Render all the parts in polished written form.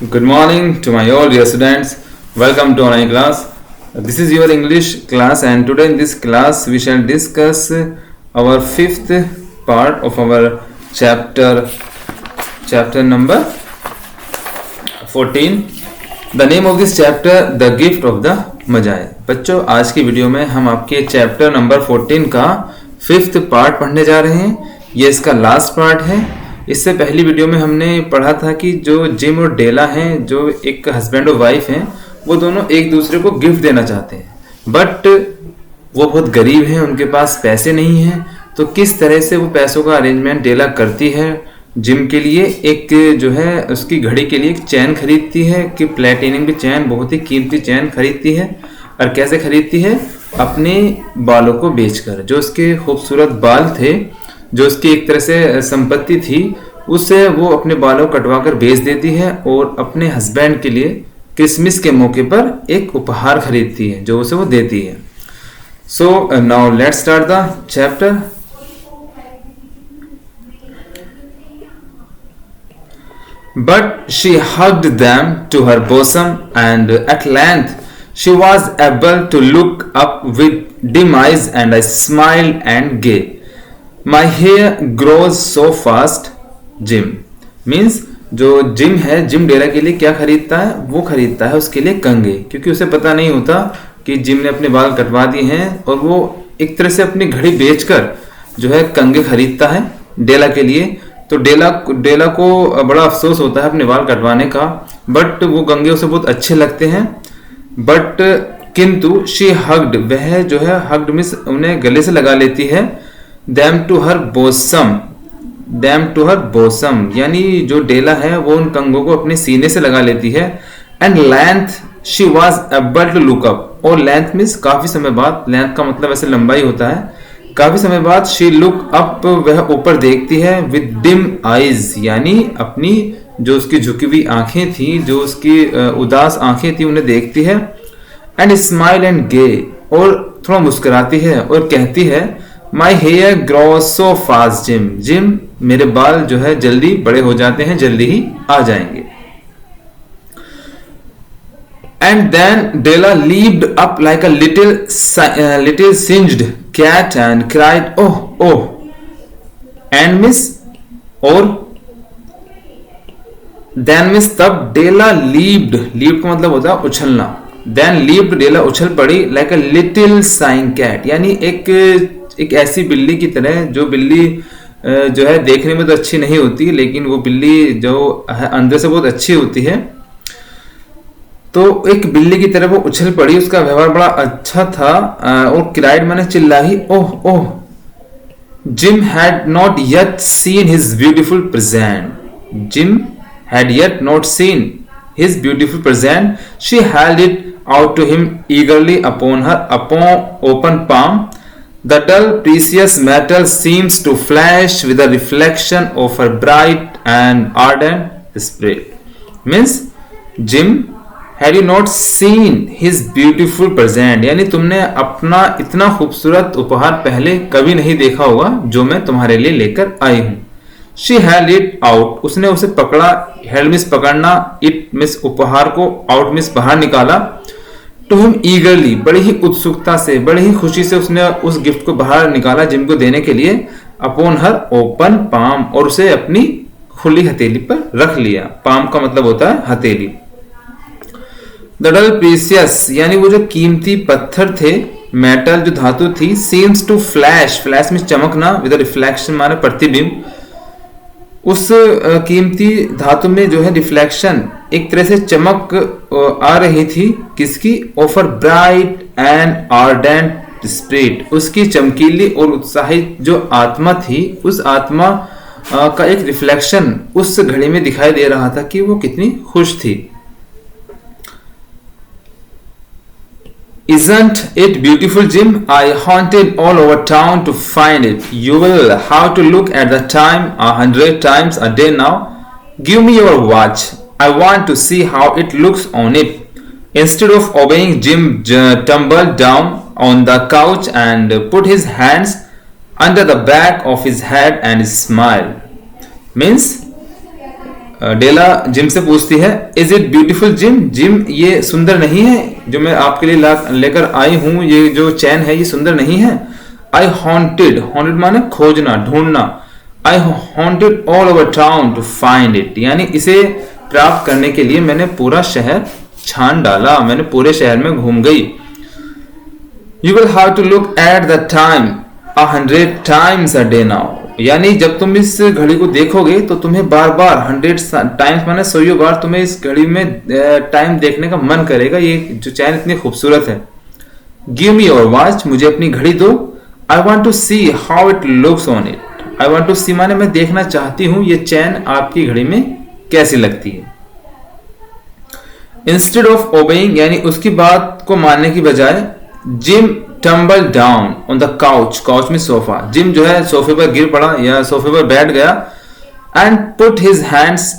Good morning to my all dear students. Welcome to online class. This is your English class, and today in this class we shall discuss our fifth part of our chapter number 14. The name of this chapter, The Gift of the Magi. बच्चों, आज की video में हम आपके chapter number 14 का fifth part पढ़ने जा रहे हैं. ये इसका लास्ट पार्ट है. इससे पहली वीडियो में हमने पढ़ा था कि जो जिम और डेला हैं, जो एक हस्बैंड और वाइफ हैं, वो दोनों एक दूसरे को गिफ्ट देना चाहते हैं, बट वो बहुत गरीब हैं, उनके पास पैसे नहीं हैं. तो किस तरह से वो पैसों का अरेंजमेंट डेला करती है. जिम के लिए एक जो है उसकी घड़ी के लिए एक चैन खरीदती है कि प्लेटिनम की चैन, बहुत ही कीमती चैन खरीदती है. और कैसे खरीदती है? अपने बालों को बेचकर. जो उसके खूबसूरत बाल थे, जो उसकी एक तरह से संपत्ति थी, उससे वो अपने बालों कटवाकर बेच देती है और अपने हस्बैंड के लिए क्रिसमस के मौके पर एक उपहार खरीदती है जो उसे वो देती है. So now let's start the chapter. But she hugged them to her bosom, and at length she was able to look up with dim eyes, and I smiled and gay. My hair grows so fast. Gym means जो gym है, gym डेला के लिए क्या खरीदता है? वो खरीदता है उसके लिए कंघे, क्योंकि उसे पता नहीं होता कि जिम ने अपने बाल कटवा दिए हैं, और वो एक तरह से अपनी घड़ी बेचकर जो है कंघे खरीदता है डेला के लिए. तो डेला को बड़ा अफसोस होता है अपने बाल कटवाने का, बट वो कंघे उसे बहुत अच्छे लगते हैं. बट किंतु शी हग्ड, वह जो है हग्ड मीन्स उन्हें गले से लगा लेती है. Them to her bosom, यानी जो डेला है वो उन कंगों को अपने सीने से लगा लेती है. And length she was able to look up, और लेंथ मीन्स काफी समय बाद. लेंथ का मतलब ऐसे लंबाई होता है. काफी समय बाद शी लुक अप, वह ऊपर देखती है. विद डिम आईज, यानी अपनी जो उसकी झुकी हुई आंखें थी, जो उसकी उदास आंखें थी, उन्हें देखती है. एंड स्माइल एंड गे, और थोड़ा मुस्कुराती है और कहती है, my hair grows so fast Jim. Jim, मेरे बाल जो है जल्दी बड़े हो जाते हैं, जल्दी ही आ जाएंगे. And then Della leaped up like a little singed cat and cried oh oh. And miss, और देन मिस, तब डेला लीप्ड का मतलब होता है उछलना. देन लीप्ड, डेला उछल पड़ी. Like a little singed cat, यानी एक ऐसी बिल्ली की तरह, जो बिल्ली जो है देखने में तो अच्छी नहीं होती, लेकिन वो बिल्ली जो है अंदर से बहुत अच्छी होती है. तो एक बिल्ली की तरह वो उछल पड़ी. उसका व्यवहार बड़ा अच्छा था. और क्राइड माने चिल्लाई, oh oh. Jim had not yet seen his beautiful present. Jim had yet not seen his beautiful present. She held it out to him eagerly upon open palm. The dull precious metal seems to flash with a reflection of her bright and ardent spirit. Means, Jim, had you not seen his beautiful present, यानी तुमने अपना इतना खूबसूरत उपहार पहले कभी नहीं देखा होगा जो मैं तुम्हारे लिए लेकर आई हूं. She held it out, उसने उसे पकड़ा. Held मिस पकड़ना, it मिस उपहार को, out मिस बाहर निकाला. To him eagerly, बड़ी ही उत्सुकता से, बड़ी ही खुशी से उसने उस गिफ्ट को बाहर निकाला जिम को देने के लिए. Upon her open palm, और उसे अपनी खुली हथेली पर रख लिया. पाम का मतलब होता है हथेली. The dull precious, यानी वो जो कीमती पत्थर थे, मेटल जो धातु थी, seems to flash में चमकना, with a reflection माने प्रतिबिंब. उस कीमती धातु में जो है रिफ्लेक्शन, एक तरह से चमक आ रही थी. किसकी? Offer bright and ardent spirit, उसकी चमकीली और उत्साहित जो आत्मा थी, उस आत्मा का एक रिफ्लेक्शन उस घड़ी में दिखाई दे रहा था कि वो कितनी खुश थी. Isn't it beautiful, Jim? I haunted all over town to find it. You will have to look at the time 100 times a day now. Give me your watch. I want to see how it looks on it. Instead of obeying, Jim tumbled down on the couch and put his hands under the back of his head and smiled. Means Della Jim से पूछती है, is it beautiful Jim? Jim, ये सुंदर नहीं है जो मैं आपके लिए लेकर आई हूं, ये जो चैन है ये सुंदर नहीं है? आई हॉन्टेड, हॉन्टेड माने खोजना, ढूंढना। I haunted all over town to find it, यानी इसे प्राप्त करने के लिए मैंने पूरा शहर छान डाला, मैंने पूरे शहर में घूम गई। You will have to look at the time 100 times a day now, यानी जब तुम इस घड़ी को देखोगे तो तुम्हें बार बार 100 टाइम्स माने 100 बार तुम्हें इस घड़ी में टाइम देखने का मन करेगा। ये जो चैन इतनी खूबसूरत है। गिव मी योर वॉच, मुझे अपनी घड़ी दो। I want to see how it looks on it. I want to see माने मैं देखना चाहती हूं ये चैन आपकी घड़ी में कैसी लगती है। इंस्टेड ऑफ ओबेइंग, यानी उसकी बात को मानने की बजाय, gym tumble down on the couch, couch में सोफा, जिम जो है सोफे पर गिर पड़ा या सोफे पर बैठ गया। एंड पुट हिज हैंड्स,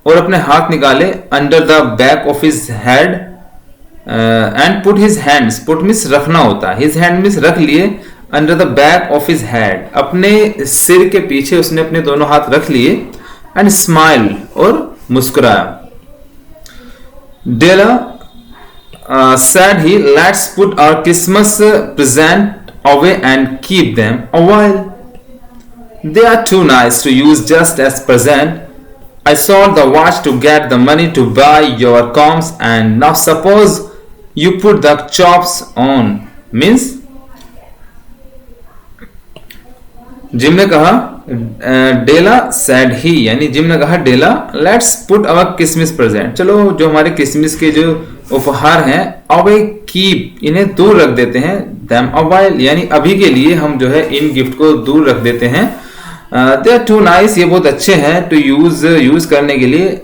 और अपने हाथ निकाले, under the back of his head. And put his hands, put means रखना होता है, हिज हैंड मीन्स रख लिए, under the back of his head, अपने सिर के पीछे उसने अपने दोनों हाथ रख लिए। एंड स्माइल, और मुस्कुराया। डेला said he, let's put our Christmas present away and keep them a while. They are too nice to use just as present. I sold the watch to get the money to buy your combs, and now suppose you put the chops on. Means Jim ने कहा, Della said he, यानी Jim ने कहा Della, let's put our Christmas present, चलो जो हमारे Christmas के जो उपहार हैं, अवे कीप, इन्हें दूर रख देते हैं, देम अ व्हाइल, यानी अभी के लिए हम जो है इन गिफ्ट को दूर रख देते हैं। दे आर टू नाइस, ये बहुत अच्छे हैं, टू यूज करने के लिए,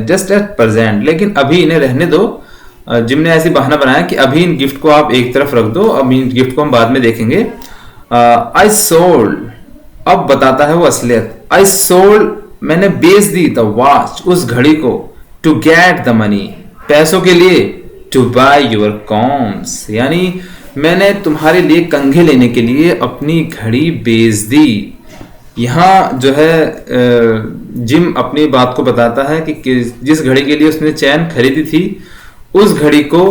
जस्ट एट प्रेजेंट, लेकिन अभी इन्हें रहने दो। जिम ने ऐसी बहाना बनाया कि अभी इन गिफ्ट को आप एक तरफ रख दो, अब इन गिफ्ट को हम बाद में देखेंगे। आई सोल्ड, अब बताता है वो असलियत। आई सोल्ड, मैंने बेच दी, द वॉच, उस घड़ी को, टू गेट द मनी, पैसों के लिए, टू बाय योर कॉम्स, यानी मैंने तुम्हारे लिए कंघे लेने के लिए अपनी घड़ी बेच दी। यहां जो है जिम अपनी बात को बताता है कि जिस घड़ी के लिए उसने चैन खरीदी थी, उस घड़ी को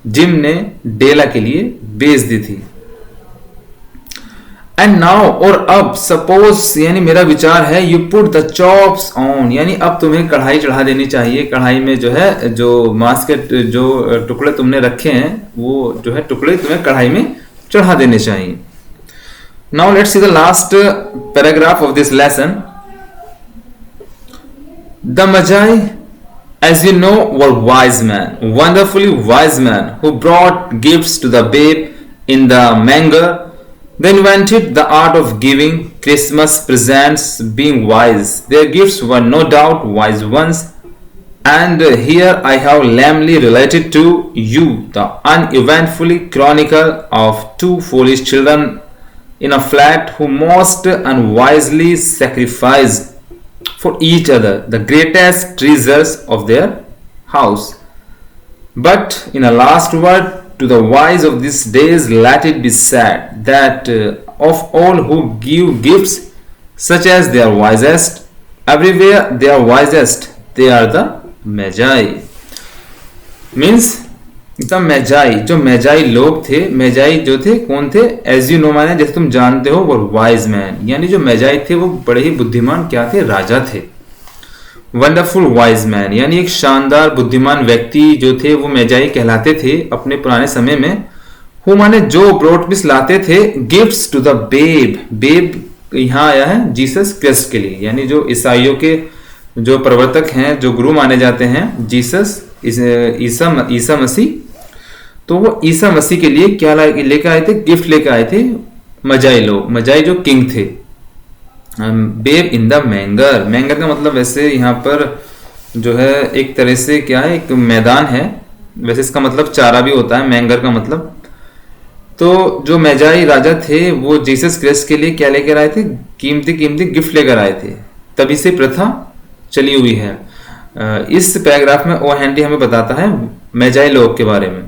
जिम ने डेला के लिए बेच दी थी। एंड नाउ, और अब, सपोज, यानी मेरा विचार है, you put the chops on, यानी अब तुम्हें कढ़ाई चढ़ा देनी चाहिए। कढ़ाई में जो है जो मांस के जो टुकड़े तुमने रखे हैं, वो जो है टुकड़े तुम्हें कढ़ाई में चढ़ा देने चाहिए। Now let's see the last paragraph of this lesson. The Magi, as you know, were wise men, wonderfully wise men, who brought gifts to the babe in the manger. They invented the art of giving Christmas presents, being wise. Their gifts were no doubt wise ones. And here I have lamely related to you the uneventful chronicle of two foolish children in a flat who most unwisely sacrificed for each other the greatest treasures of their house. But in a last word to the wise of these days, let it be said that of all who give gifts, such as they are wisest, everywhere they are wisest, they are the magi. Means the magi, जो मैजाई लोग थे, मैजाई जो थे कौन थे? As you know माने जैसे तुम जानते हो, वो वाइज मैन, यानी जो मैजाई थे वो बड़े ही बुद्धिमान क्या थे? राजा थे। वंडरफुल वाइज मैन, यानी एक शानदार बुद्धिमान व्यक्ति जो थे वो मैजाई कहलाते थे अपने पुराने समय में। हु माने जो, ब्रोट मिस लाते थे, gifts to the babe, babe यहाँ आया है जीसस क्रिस्ट के लिए, यानी जो ईसाइयों के जो प्रवर्तक हैं, जो गुरु माने जाते हैं, जीसस, ईसा मसीह, तो वो ईसा मसीह के लिए क्या लेकर आए थे? गिफ्ट लेकर आए थे मजाई लोग, मजाई जो किंग थे। बेब इन द मैंगर, मैंगर का मतलब वैसे यहाँ पर जो है एक तरह से क्या है, एक मैदान है, वैसे इसका मतलब चारा भी होता है मैंगर का मतलब। तो जो मैजाई राजा थे वो जीसस क्रिस्ट के लिए क्या लेकर आए थे? कीमती कीमती गिफ्ट लेकर आए थे। तभी से प्रथा चली हुई है। इस पैराग्राफ में ओ हेनरी हमें बताता है मैजाई लोग के बारे में।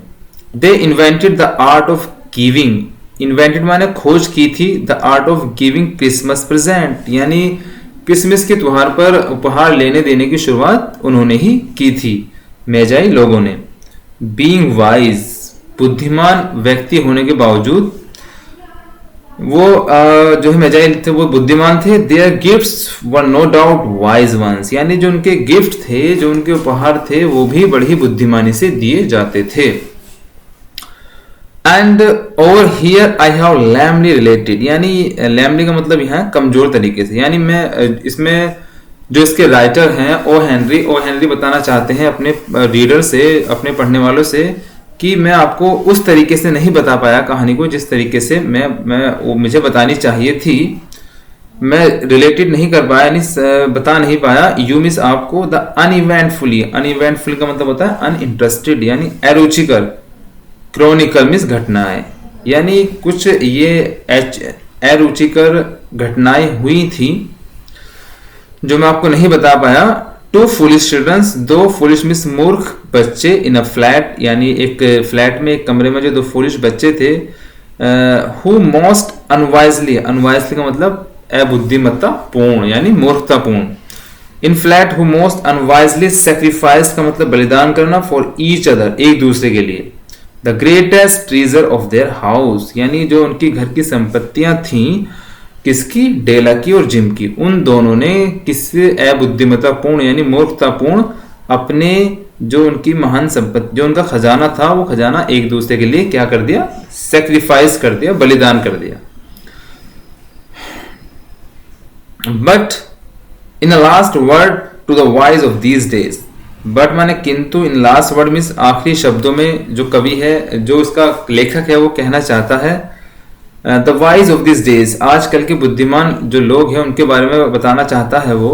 They invented the art of giving, invented माने खोज की थी, the art of giving Christmas present, यानी क्रिसमस के त्योहार पर उपहार लेने देने की शुरुआत उन्होंने ही की थी, मैजाई लोगों ने। बीइंग वाइज, बुद्धिमान व्यक्ति होने के बावजूद वो जो है मैजाई थे वो बुद्धिमान थे। Their gifts were no doubt wise ones, यानी जो उनके गिफ्ट थे, जो उनके उपहार थे, वो भी बड़ी बुद्धिमानी से दिए जाते थे। And over here I have lamellae related, यानी लैमली का मतलब यहाँ कमजोर तरीके से, यानी मैं इसमें जो इसके राइटर हैं ओ हेनरी बताना चाहते हैं अपने रीडर से, अपने पढ़ने वालों से, कि मैं आपको उस तरीके से नहीं बता पाया कहानी को जिस तरीके से वो मुझे बतानी चाहिए थी। मैं रिलेटेड नहीं कर पाया, यानी बता नहीं पाया। यू मीन्स आपको, द अनइवेंटफुली, अनइवेंटफुल का मतलब होता है अनइंटरेस्टेड, यानी अरुचिकर। क्रॉनिकल मीन्स घटनाएं, यानी कुछ ये अरुचिकर घटनाएं हुई थी जो मैं आपको नहीं बता पाया। टू फुलिश चिल्ड्रंस, दो फुलिश मीन्स मूर्ख बच्चे, इन अ फ्लैट, यानी एक फ्लैट में, एक कमरे में जो दो फुलिश बच्चे थे, हु मोस्ट अनवाइजली, अनवाइजली का मतलब अबुद्धिमत्ता पूर्ण, यानी मूर्खतापूर्ण। In flat who most unwisely sacrifice का मतलब बलिदान करना, फॉर ईच अदर, एक दूसरे के लिए। The greatest treasure of their house, यानी जो उनकी घर की संपत्तियां थी, किसकी, डेला की और जिम की, उन दोनों ने किससे अबुद्धिमत्तापूर्ण यानी मूर्खतापूर्ण अपने जो उनकी महान संपत्ति, जो उनका खजाना था, वो खजाना एक दूसरे के लिए क्या कर दिया, सेक्रीफाइस कर दिया, बलिदान कर दिया। But in the last word to the wise of these days, but माने किंतु, इन लास्ट वर्ड मीन्स आखिरी शब्दों में जो कवि है, जो इसका लेखक है, वो कहना चाहता है the wise of this days, आजकल के बुद्धिमान जो लोग हैं उनके बारे में बताना चाहता है वो।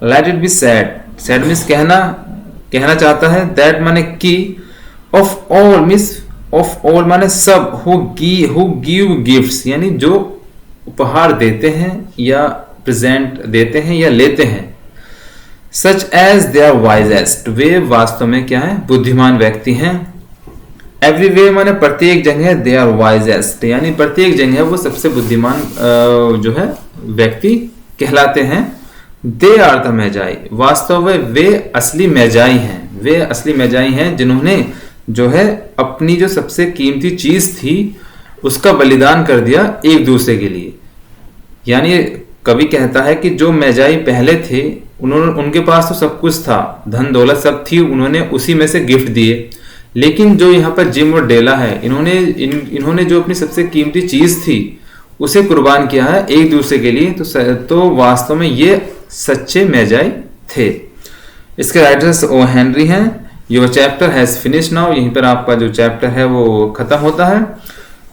Let it be sad, sad means कहना चाहता है। दैट माने की, of all means of all माने सब, हु गिव गिफ्ट्स, यानी जो उपहार देते हैं या प्रेजेंट देते हैं या लेते हैं। Such as they are wisest, वे वास्तव में क्या है, बुद्धिमान व्यक्ति हैं। एवरीवे माने प्रत्येक जगह, दे आर वाइजेस्ट, यानी प्रत्येक जगह वो सबसे बुद्धिमान जो है व्यक्ति कहलाते हैं। दे आर द मैजाई, वास्तव में वे असली मैजाई हैं, वे असली मैजाई हैं जिन्होंने जो है अपनी जो सबसे कीमती चीज थी उसका बलिदान कर दिया एक दूसरे के लिए। यानी कवि कहता है कि जो मैजाई पहले थे उनके पास तो सब कुछ था, धन दौलत सब थी, उन्होंने उसी में से गिफ्ट दिए। लेकिन जो यहाँ पर जिम और डेला है, इन्होंने जो अपनी सबसे कीमती चीज थी उसे कुर्बान किया है एक दूसरे के लिए। तो वास्तव में ये सच्चे मैजाई थे। इसके राइटर्स ओ हेनरी हैं। Your chapter has finish now, यहीं पर आपका जो चैप्टर है वो खत्म होता है।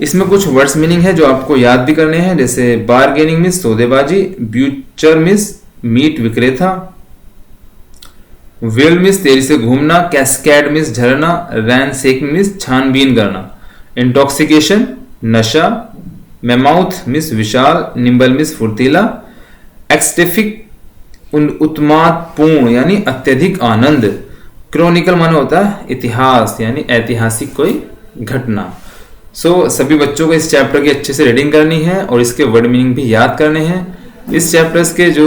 इसमें कुछ वर्ड्स मीनिंग है जो आपको याद भी करने हैं, जैसे बारगेनिंग मीन्स सौदेबाजी, ब्यूचर मीन्स मीट विक्रेता, व्हील मीन्स तेजी से घूमना, कैस्केड मीन्स झरना, रैनसेकिंग मीन्स छानबीन करना, इंटॉक्सिकेशन नशा, मेमाउथ मीन्स विशाल, निम्बल मीन्स फुर्तीला, एक्सटेफिक उत्मादपूर्ण यानी अत्यधिक आनंद, क्रॉनिकल माने होता है इतिहास यानी ऐतिहासिक कोई घटना। सभी बच्चों को इस चैप्टर की अच्छे से रीडिंग करनी है और इसके वर्ड मीनिंग भी याद करने हैं। इस चैप्टर्स के जो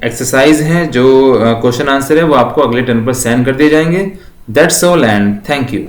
एक्सरसाइज हैं, जो क्वेश्चन आंसर है, वो आपको अगले टर्न पर सेंड कर दिए जाएंगे। That's all and thank you.